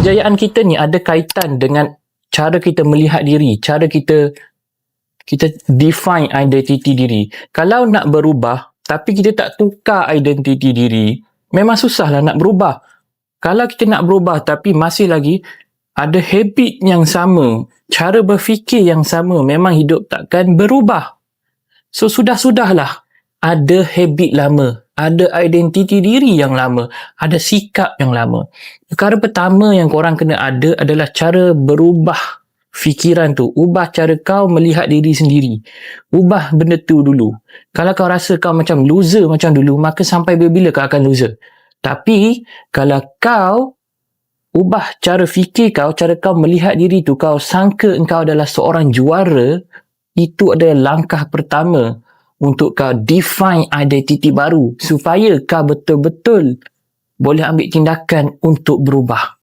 kejayaan kita ni ada kaitan dengan cara kita melihat diri, cara kita define identiti diri. Kalau nak berubah tapi kita tak tukar identiti diri, memang susahlah nak berubah. Kalau kita nak berubah tapi masih lagi ada habit yang sama, cara berfikir yang sama, memang hidup takkan berubah. So sudah-sudahlah ada habit lama, ada identiti diri yang lama, ada sikap yang lama. Perkara pertama yang korang kena ada adalah cara berubah fikiran tu. Ubah cara kau melihat diri sendiri. Ubah benda tu dulu. Kalau kau rasa kau macam loser macam dulu, maka sampai bila-bila kau akan loser. Tapi kalau kau ubah cara fikir kau, cara kau melihat diri tu, kau sangka engkau adalah seorang juara, itu adalah langkah pertama untuk kau define identiti baru supaya kau betul-betul boleh ambil tindakan untuk berubah.